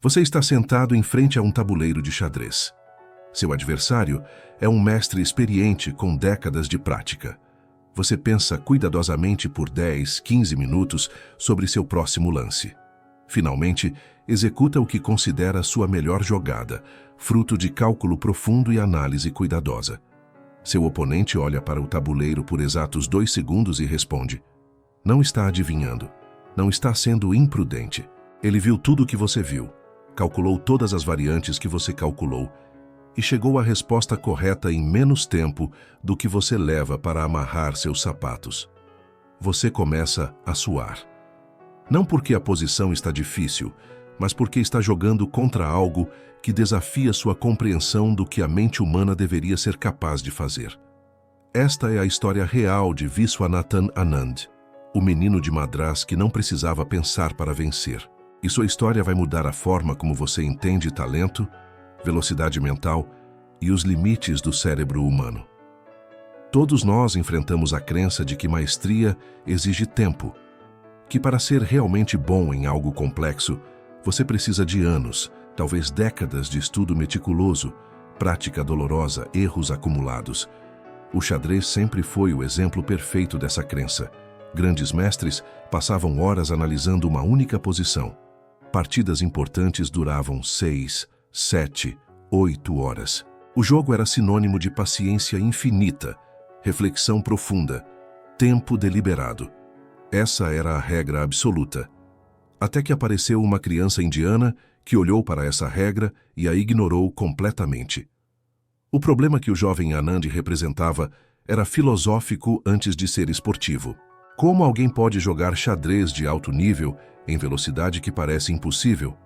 Você está sentado em frente a um tabuleiro de xadrez. Seu adversário é um mestre experiente com décadas de prática. Você pensa cuidadosamente por 10, 15 minutos sobre seu próximo lance. Finalmente, executa o que considera sua melhor jogada, fruto de cálculo profundo e análise cuidadosa. Seu oponente olha para o tabuleiro por exatos 2 segundos e responde: não está adivinhando, não está sendo imprudente. Ele viu tudo o que você viu, calculou todas as variantes que você calculou e chegou à resposta correta em menos tempo do que você leva para amarrar seus sapatos. Você começa a suar. Não porque a posição está difícil, mas porque está jogando contra algo que desafia sua compreensão do que a mente humana deveria ser capaz de fazer. Esta é a história real de Viswanathan Anand, o menino de Madrás que não precisava pensar para vencer. E sua história vai mudar a forma como você entende talento, velocidade mental e os limites do cérebro humano. Todos nós enfrentamos a crença de que maestria exige tempo, que para ser realmente bom em algo complexo, você precisa de anos, talvez décadas de estudo meticuloso, prática dolorosa, erros acumulados. O xadrez sempre foi o exemplo perfeito dessa crença. Grandes mestres passavam horas analisando uma única posição. Partidas importantes duravam 6, 7, 8 horas. O jogo era sinônimo de paciência infinita, reflexão profunda, tempo deliberado. Essa era a regra absoluta. Até que apareceu uma criança indiana que olhou para essa regra e a ignorou completamente. O problema que o jovem Anand representava era filosófico antes de ser esportivo. Como alguém pode jogar xadrez de alto nível em velocidade que parece impossível?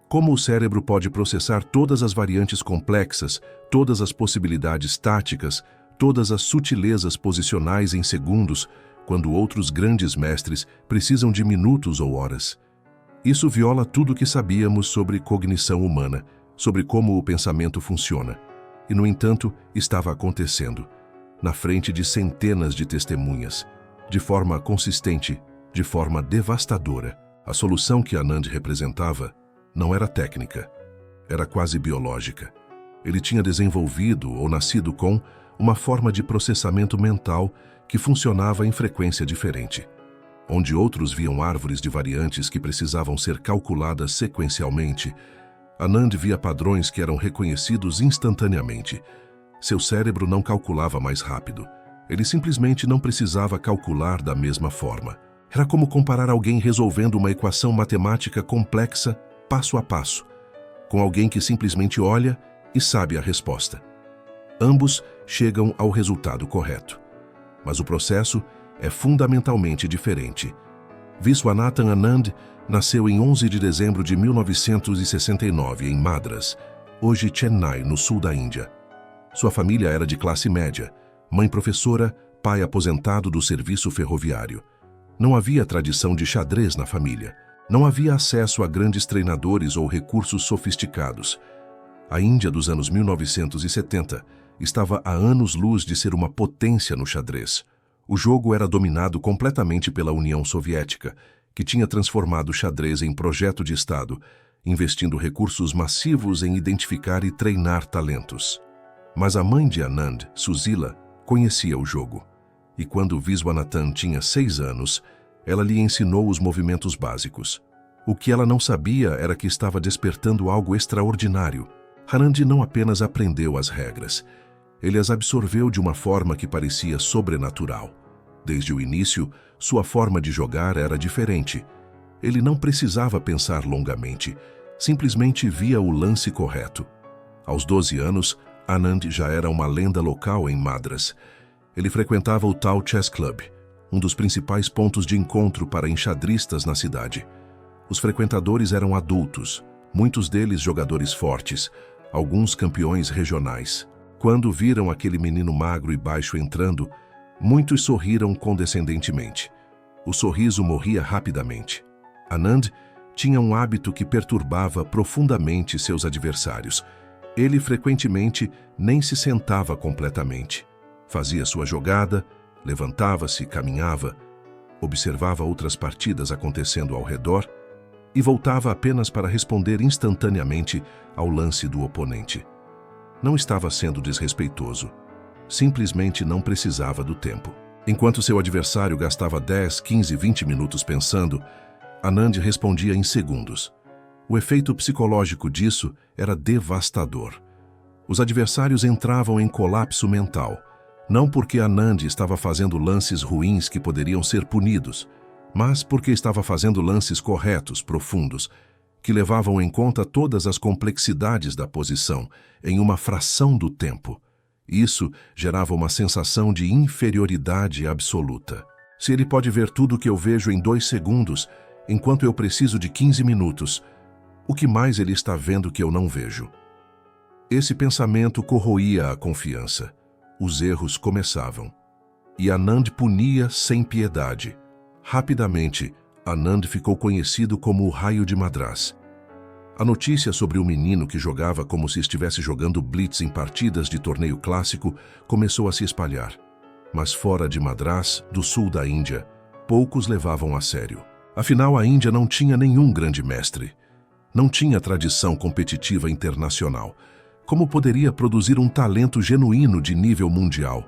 Como o cérebro pode processar todas as variantes complexas, todas as possibilidades táticas, todas as sutilezas posicionais em segundos, quando outros grandes mestres precisam de minutos ou horas? Isso viola tudo o que sabíamos sobre cognição humana, sobre como o pensamento funciona. E, no entanto, estava acontecendo, na frente de centenas de testemunhas, de forma consistente, de forma devastadora. A solução que Anand representava não era técnica, era quase biológica. Ele tinha desenvolvido ou nascido com uma forma de processamento mental que funcionava em frequência diferente. Onde outros viam árvores de variantes que precisavam ser calculadas sequencialmente, Anand via padrões que eram reconhecidos instantaneamente. Seu cérebro não calculava mais rápido. Ele simplesmente não precisava calcular da mesma forma. Era como comparar alguém resolvendo uma equação matemática complexa, passo a passo, com alguém que simplesmente olha e sabe a resposta. Ambos chegam ao resultado correto. Mas o processo é fundamentalmente diferente. Viswanathan Anand nasceu em 11 de dezembro de 1969 em Madras, hoje Chennai, no sul da Índia. Sua família era de classe média, mãe professora, pai aposentado do serviço ferroviário. Não havia tradição de xadrez na família. Não havia acesso a grandes treinadores ou recursos sofisticados. A Índia dos anos 1970 estava a anos-luz de ser uma potência no xadrez. O jogo era dominado completamente pela União Soviética, que tinha transformado o xadrez em projeto de Estado, investindo recursos massivos em identificar e treinar talentos. Mas a mãe de Anand, Susila, conhecia o jogo. E quando Viswanathan tinha 6 anos, ela lhe ensinou os movimentos básicos. O que ela não sabia era que estava despertando algo extraordinário. Anand não apenas aprendeu as regras, ele as absorveu de uma forma que parecia sobrenatural. Desde o início, sua forma de jogar era diferente. Ele não precisava pensar longamente, simplesmente via o lance correto. Aos 12 anos, Anand já era uma lenda local em Madras. Ele frequentava o Tau Chess Club, um dos principais pontos de encontro para enxadristas na cidade. Os frequentadores eram adultos, muitos deles jogadores fortes, alguns campeões regionais. Quando viram aquele menino magro e baixo entrando, muitos sorriram condescendentemente. O sorriso morria rapidamente. Anand tinha um hábito que perturbava profundamente seus adversários. Ele frequentemente nem se sentava completamente. Fazia sua jogada, levantava-se, caminhava, observava outras partidas acontecendo ao redor e voltava apenas para responder instantaneamente ao lance do oponente. Não estava sendo desrespeitoso. Simplesmente não precisava do tempo. Enquanto seu adversário gastava 10, 15, 20 minutos pensando, Anand respondia em segundos. O efeito psicológico disso era devastador. Os adversários entravam em colapso mental, não porque Anand estava fazendo lances ruins que poderiam ser punidos, mas porque estava fazendo lances corretos, profundos, que levavam em conta todas as complexidades da posição em uma fração do tempo. Isso gerava uma sensação de inferioridade absoluta. Se ele pode ver tudo o que eu vejo em 2 segundos, enquanto eu preciso de 15 minutos, o que mais ele está vendo que eu não vejo? Esse pensamento corroía a confiança. Os erros começavam. E Anand punia sem piedade. Rapidamente, Anand ficou conhecido como o Raio de Madrás. A notícia sobre o menino que jogava como se estivesse jogando blitz em partidas de torneio clássico começou a se espalhar. Mas fora de Madrás, do sul da Índia, poucos levavam a sério. Afinal, a Índia não tinha nenhum grande mestre. Não tinha tradição competitiva internacional. Como poderia produzir um talento genuíno de nível mundial?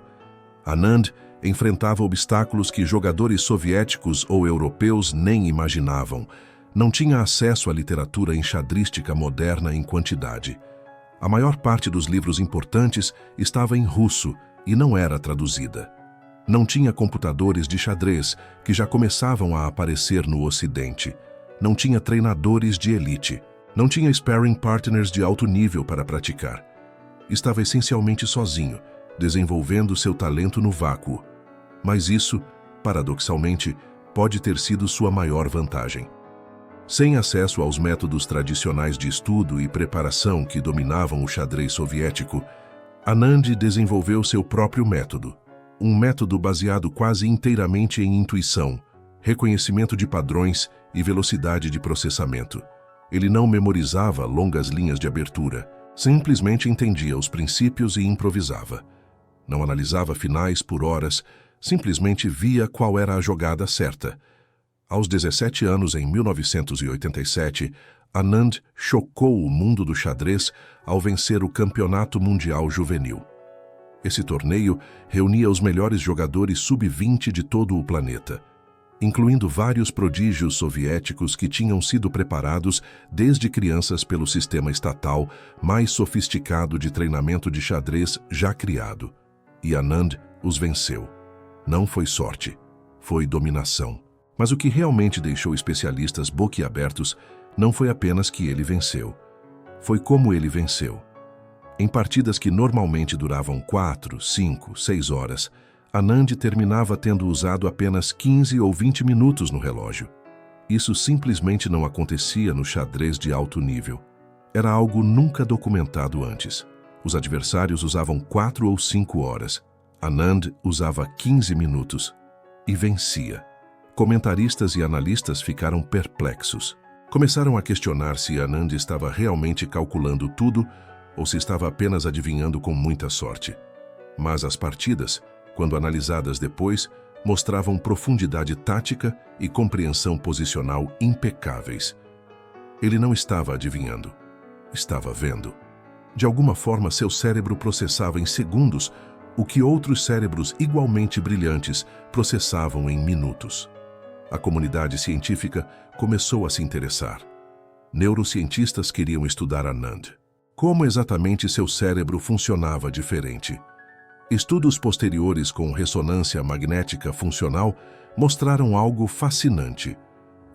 Anand enfrentava obstáculos que jogadores soviéticos ou europeus nem imaginavam. Não tinha acesso à literatura enxadrística moderna em quantidade. A maior parte dos livros importantes estava em russo e não era traduzida. Não tinha computadores de xadrez, que já começavam a aparecer no Ocidente. Não tinha treinadores de elite. Não tinha sparring partners de alto nível para praticar. Estava essencialmente sozinho, desenvolvendo seu talento no vácuo. Mas isso, paradoxalmente, pode ter sido sua maior vantagem. Sem acesso aos métodos tradicionais de estudo e preparação que dominavam o xadrez soviético, Anand desenvolveu seu próprio método. Um método baseado quase inteiramente em intuição, reconhecimento de padrões e velocidade de processamento. Ele não memorizava longas linhas de abertura, simplesmente entendia os princípios e improvisava. Não analisava finais por horas, simplesmente via qual era a jogada certa. Aos 17 anos, em 1987, Anand chocou o mundo do xadrez ao vencer o Campeonato Mundial Juvenil. Esse torneio reunia os melhores jogadores sub-20 de todo o planeta, incluindo vários prodígios soviéticos que tinham sido preparados desde crianças pelo sistema estatal mais sofisticado de treinamento de xadrez já criado. E Anand os venceu. Não foi sorte, foi dominação. Mas o que realmente deixou especialistas boquiabertos não foi apenas que ele venceu. Foi como ele venceu. Em partidas que normalmente duravam 4, 5, 6 horas, Anand terminava tendo usado apenas 15 ou 20 minutos no relógio. Isso simplesmente não acontecia no xadrez de alto nível. Era algo nunca documentado antes. Os adversários usavam 4 ou 5 horas. Anand usava 15 minutos e vencia. Comentaristas e analistas ficaram perplexos. Começaram a questionar se Anand estava realmente calculando tudo ou se estava apenas adivinhando com muita sorte. Mas as partidas, quando analisadas depois, mostravam profundidade tática e compreensão posicional impecáveis. Ele não estava adivinhando, estava vendo. De alguma forma, seu cérebro processava em segundos o que outros cérebros igualmente brilhantes processavam em minutos. A comunidade científica começou a se interessar. Neurocientistas queriam estudar Anand. Como exatamente seu cérebro funcionava diferente? Estudos posteriores com ressonância magnética funcional mostraram algo fascinante.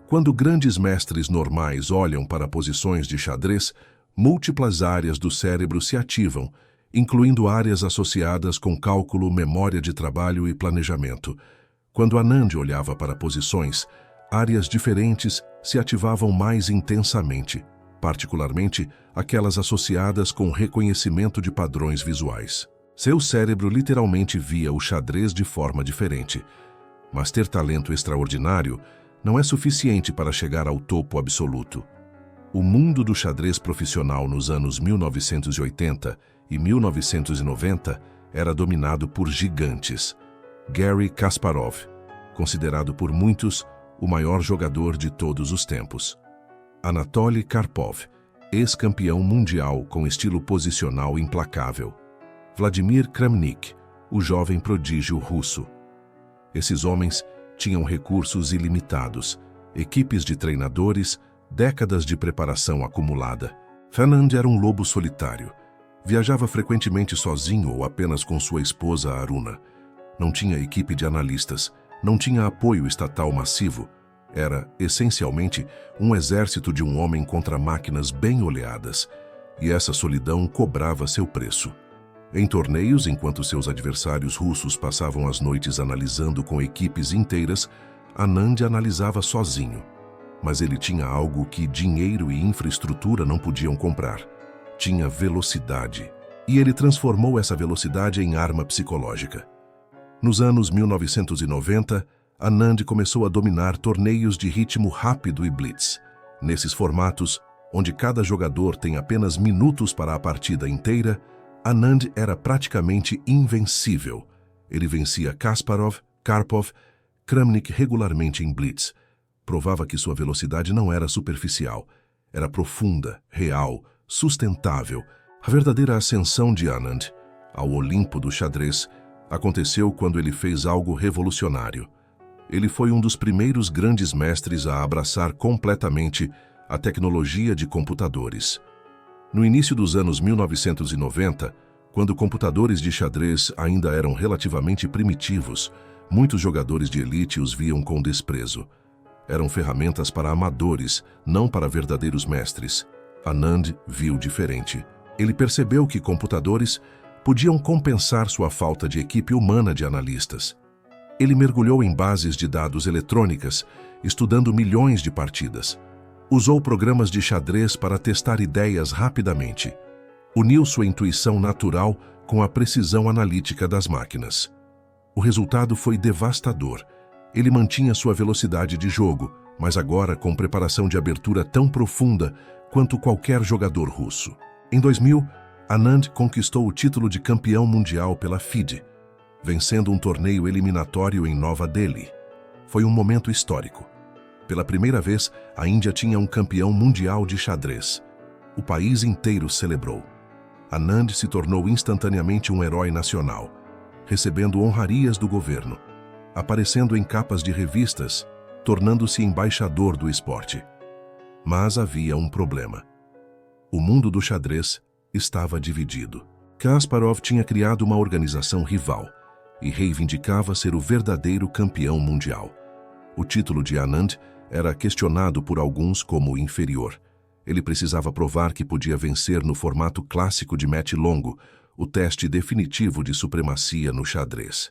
Quando grandes mestres normais olham para posições de xadrez, múltiplas áreas do cérebro se ativam, incluindo áreas associadas com cálculo, memória de trabalho e planejamento. Quando Anand olhava para posições, áreas diferentes se ativavam mais intensamente, particularmente aquelas associadas com reconhecimento de padrões visuais. Seu cérebro literalmente via o xadrez de forma diferente. Mas ter talento extraordinário não é suficiente para chegar ao topo absoluto. O mundo do xadrez profissional nos anos 1980 e 1990 era dominado por gigantes. Garry Kasparov, considerado por muitos o maior jogador de todos os tempos. Anatoly Karpov, ex-campeão mundial com estilo posicional implacável. Vladimir Kramnik, o jovem prodígio russo. Esses homens tinham recursos ilimitados, equipes de treinadores, décadas de preparação acumulada. Anand era um lobo solitário. Viajava frequentemente sozinho ou apenas com sua esposa Aruna. Não tinha equipe de analistas, não tinha apoio estatal massivo. Era, essencialmente, um exército de um homem contra máquinas bem oleadas. E essa solidão cobrava seu preço. Em torneios, enquanto seus adversários russos passavam as noites analisando com equipes inteiras, Anand analisava sozinho. Mas ele tinha algo que dinheiro e infraestrutura não podiam comprar. Tinha velocidade. E ele transformou essa velocidade em arma psicológica. Nos anos 1990, Anand começou a dominar torneios de ritmo rápido e blitz. Nesses formatos, onde cada jogador tem apenas minutos para a partida inteira, Anand era praticamente invencível. Ele vencia Kasparov, Karpov, Kramnik regularmente em blitz. Provava que sua velocidade não era superficial. Era profunda, real, sustentável. A verdadeira ascensão de Anand ao Olimpo do xadrez aconteceu quando ele fez algo revolucionário. Ele foi um dos primeiros grandes mestres a abraçar completamente a tecnologia de computadores. No início dos anos 1990, quando computadores de xadrez ainda eram relativamente primitivos, muitos jogadores de elite os viam com desprezo. Eram ferramentas para amadores, não para verdadeiros mestres. Anand viu diferente. Ele percebeu que computadores podiam compensar sua falta de equipe humana de analistas. Ele mergulhou em bases de dados eletrônicas, estudando milhões de partidas. Usou programas de xadrez para testar ideias rapidamente. Uniu sua intuição natural com a precisão analítica das máquinas. O resultado foi devastador. Ele mantinha sua velocidade de jogo, mas agora com preparação de abertura tão profunda quanto qualquer jogador russo. Em 2000, Anand conquistou o título de campeão mundial pela FIDE, vencendo um torneio eliminatório em Nova Delhi. Foi um momento histórico. Pela primeira vez, a Índia tinha um campeão mundial de xadrez. O país inteiro celebrou. Anand se tornou instantaneamente um herói nacional, recebendo honrarias do governo, aparecendo em capas de revistas, tornando-se embaixador do esporte. Mas havia um problema. O mundo do xadrez estava dividido. Kasparov tinha criado uma organização rival e reivindicava ser o verdadeiro campeão mundial. O título de Anand era questionado por alguns como inferior. Ele precisava provar que podia vencer no formato clássico de match longo, o teste definitivo de supremacia no xadrez.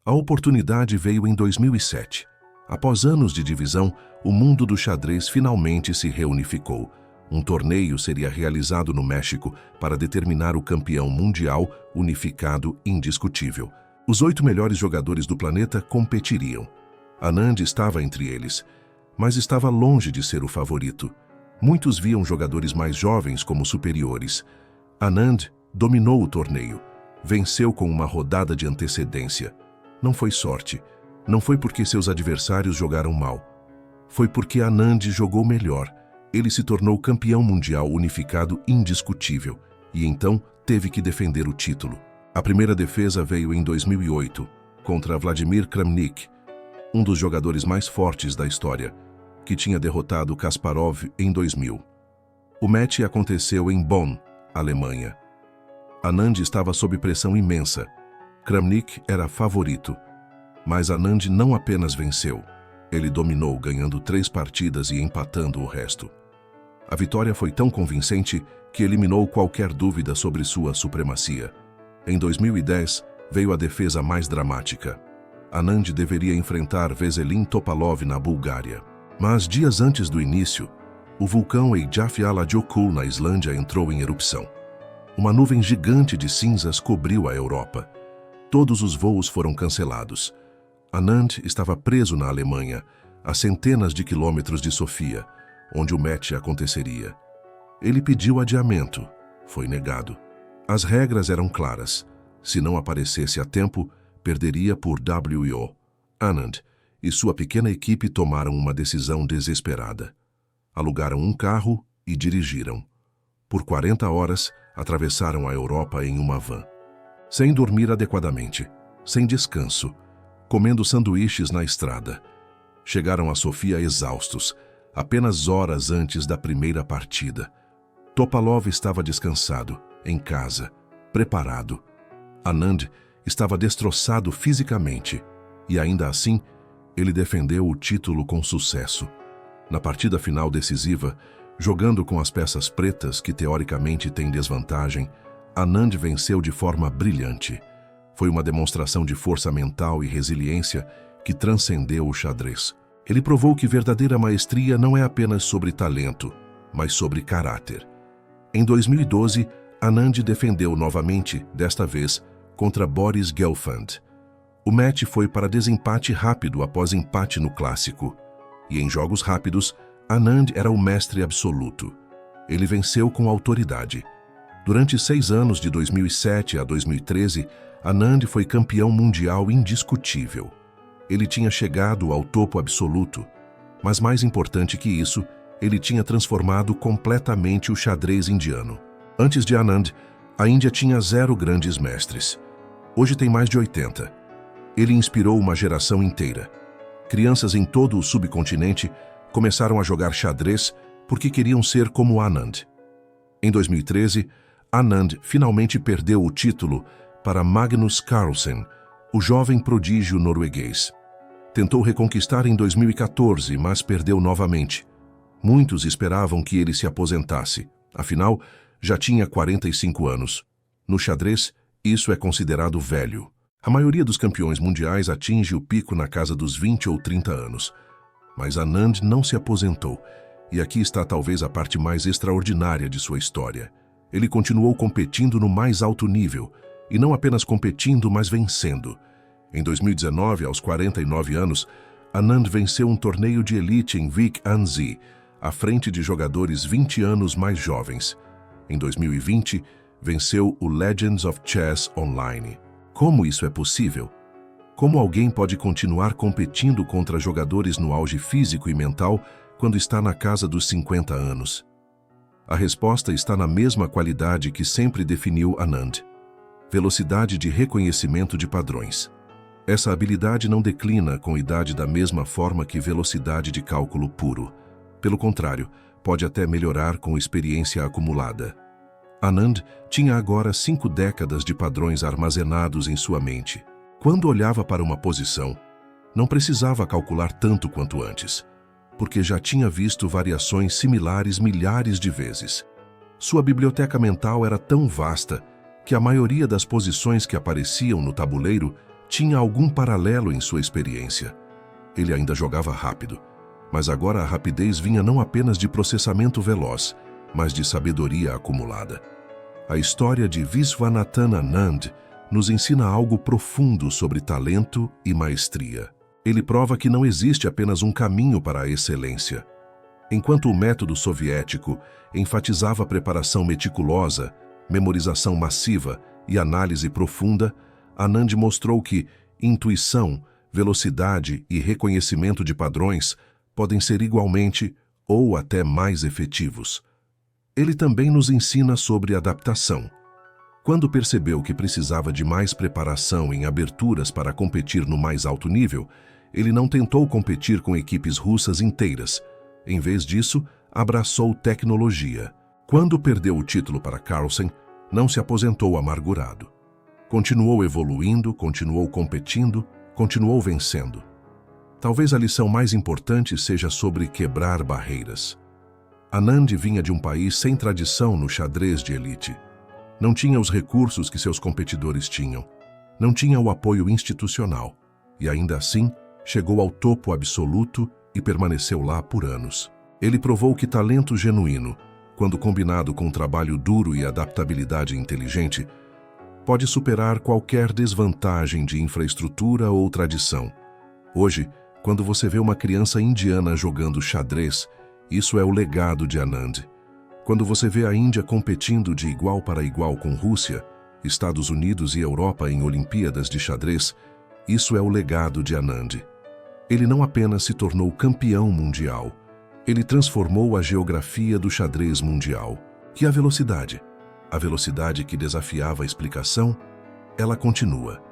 A oportunidade veio em 2007. Após anos de divisão, o mundo do xadrez finalmente se reunificou. Um torneio seria realizado no México para determinar o campeão mundial unificado indiscutível. Os 8 melhores jogadores do planeta competiriam. Anand estava entre eles, mas estava longe de ser o favorito. Muitos viam jogadores mais jovens como superiores. Anand dominou o torneio, venceu com uma rodada de antecedência. Não foi sorte, não foi porque seus adversários jogaram mal. Foi porque Anand jogou melhor. Ele se tornou campeão mundial unificado indiscutível e então teve que defender o título. A primeira defesa veio em 2008, contra Vladimir Kramnik, um dos jogadores mais fortes da história, que tinha derrotado Kasparov em 2000. O match aconteceu em Bonn, Alemanha. Anand estava sob pressão imensa. Kramnik era favorito. Mas Anand não apenas venceu, ele dominou, ganhando 3 partidas e empatando o resto. A vitória foi tão convincente que eliminou qualquer dúvida sobre sua supremacia. Em 2010, veio a defesa mais dramática. Anand deveria enfrentar Veselin Topalov na Bulgária. Mas dias antes do início, o vulcão Eyjafjallajökull na Islândia entrou em erupção. Uma nuvem gigante de cinzas cobriu a Europa. Todos os voos foram cancelados. Anand estava preso na Alemanha, a centenas de quilômetros de Sofia, onde o match aconteceria. Ele pediu adiamento. Foi negado. As regras eram claras. Se não aparecesse a tempo, perderia por WO. Anand e sua pequena equipe tomaram uma decisão desesperada. Alugaram um carro e dirigiram. Por 40 horas, atravessaram a Europa em uma van. Sem dormir adequadamente, sem descanso, comendo sanduíches na estrada. Chegaram a Sofia exaustos, apenas horas antes da primeira partida. Topalov estava descansado, em casa, preparado. Anand estava destroçado fisicamente, e ainda assim, ele defendeu o título com sucesso. Na partida final decisiva, jogando com as peças pretas que teoricamente têm desvantagem, Anand venceu de forma brilhante. Foi uma demonstração de força mental e resiliência que transcendeu o xadrez. Ele provou que verdadeira maestria não é apenas sobre talento, mas sobre caráter. Em 2012, Anand defendeu novamente, desta vez, contra Boris Gelfand. O match foi para desempate rápido após empate no clássico. E em jogos rápidos, Anand era o mestre absoluto. Ele venceu com autoridade. Durante 6 anos, de 2007 a 2013, Anand foi campeão mundial indiscutível. Ele tinha chegado ao topo absoluto, mas mais importante que isso, ele tinha transformado completamente o xadrez indiano. Antes de Anand, a Índia tinha 0 grandes mestres. Hoje tem mais de 80. Ele inspirou uma geração inteira. Crianças em todo o subcontinente começaram a jogar xadrez porque queriam ser como Anand. Em 2013, Anand finalmente perdeu o título para Magnus Carlsen, o jovem prodígio norueguês. Tentou reconquistar em 2014, mas perdeu novamente. Muitos esperavam que ele se aposentasse. Afinal, já tinha 45 anos. No xadrez, isso é considerado velho. A maioria dos campeões mundiais atinge o pico na casa dos 20 ou 30 anos. Mas Anand não se aposentou, e aqui está talvez a parte mais extraordinária de sua história. Ele continuou competindo no mais alto nível, e não apenas competindo, mas vencendo. Em 2019, aos 49 anos, Anand venceu um torneio de elite em Vic Anzi, à frente de jogadores 20 anos mais jovens. Em 2020, venceu o Legends of Chess Online. Como isso é possível? Como alguém pode continuar competindo contra jogadores no auge físico e mental quando está na casa dos 50 anos? A resposta está na mesma qualidade que sempre definiu Anand: velocidade de reconhecimento de padrões. Essa habilidade não declina com idade da mesma forma que velocidade de cálculo puro. Pelo contrário, pode até melhorar com experiência acumulada. Anand tinha agora 5 décadas de padrões armazenados em sua mente. Quando olhava para uma posição, não precisava calcular tanto quanto antes, porque já tinha visto variações similares milhares de vezes. Sua biblioteca mental era tão vasta que a maioria das posições que apareciam no tabuleiro tinha algum paralelo em sua experiência. Ele ainda jogava rápido, mas agora a rapidez vinha não apenas de processamento veloz, mas de sabedoria acumulada. A história de Viswanathan Anand nos ensina algo profundo sobre talento e maestria. Ele prova que não existe apenas um caminho para a excelência. Enquanto o método soviético enfatizava preparação meticulosa, memorização massiva e análise profunda, Anand mostrou que intuição, velocidade e reconhecimento de padrões podem ser igualmente ou até mais efetivos. Ele também nos ensina sobre adaptação. Quando percebeu que precisava de mais preparação em aberturas para competir no mais alto nível, ele não tentou competir com equipes russas inteiras. Em vez disso, abraçou tecnologia. Quando perdeu o título para Carlsen, não se aposentou amargurado. Continuou evoluindo, continuou competindo, continuou vencendo. Talvez a lição mais importante seja sobre quebrar barreiras. Anand vinha de um país sem tradição no xadrez de elite. Não tinha os recursos que seus competidores tinham. Não tinha o apoio institucional. E ainda assim, chegou ao topo absoluto e permaneceu lá por anos. Ele provou que talento genuíno, quando combinado com trabalho duro e adaptabilidade inteligente, pode superar qualquer desvantagem de infraestrutura ou tradição. Hoje, quando você vê uma criança indiana jogando xadrez, isso é o legado de Anand. Quando você vê a Índia competindo de igual para igual com Rússia, Estados Unidos e Europa em Olimpíadas de xadrez, isso é o legado de Anand. Ele não apenas se tornou campeão mundial, Ele transformou a geografia do xadrez mundial. E a velocidade? A velocidade que desafiava a explicação? Ela continua.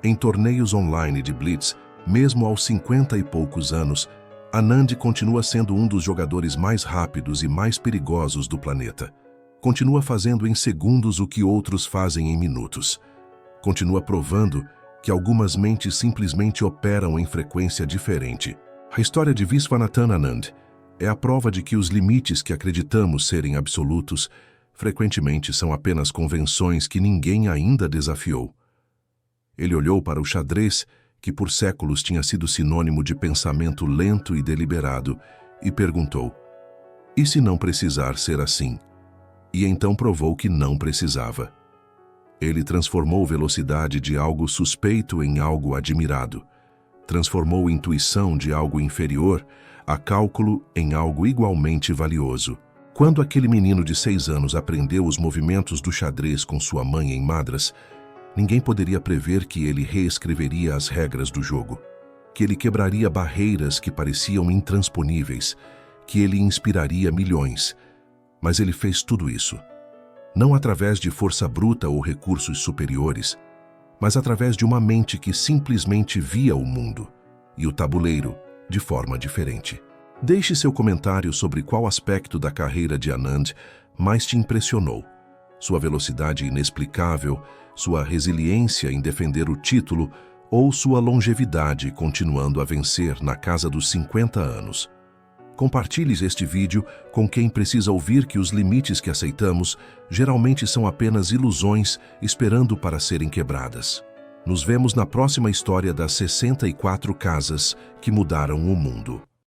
Em torneios online de Blitz, mesmo aos 50 e poucos anos, Anand continua sendo um dos jogadores mais rápidos e mais perigosos do planeta. Continua fazendo em segundos o que outros fazem em minutos. Continua provando que algumas mentes simplesmente operam em frequência diferente. A história de Viswanathan Anand é a prova de que os limites que acreditamos serem absolutos frequentemente são apenas convenções que ninguém ainda desafiou. Ele olhou para o xadrez, que por séculos tinha sido sinônimo de pensamento lento e deliberado, e perguntou: e se não precisar ser assim? E então provou que não precisava. Ele transformou velocidade de algo suspeito em algo admirado. Transformou intuição de algo inferior a cálculo em algo igualmente valioso. Quando aquele menino de 6 anos aprendeu os movimentos do xadrez com sua mãe em Madras, ninguém poderia prever que ele reescreveria as regras do jogo, que ele quebraria barreiras que pareciam intransponíveis, que ele inspiraria milhões. Mas ele fez tudo isso, não através de força bruta ou recursos superiores, mas através de uma mente que simplesmente via o mundo e o tabuleiro de forma diferente. Deixe seu comentário sobre qual aspecto da carreira de Anand mais te impressionou. Sua velocidade inexplicável, sua resiliência em defender o título ou sua longevidade continuando a vencer na casa dos 50 anos. Compartilhe este vídeo com quem precisa ouvir que os limites que aceitamos geralmente são apenas ilusões esperando para serem quebradas. Nos vemos na próxima história das 64 casas que mudaram o mundo.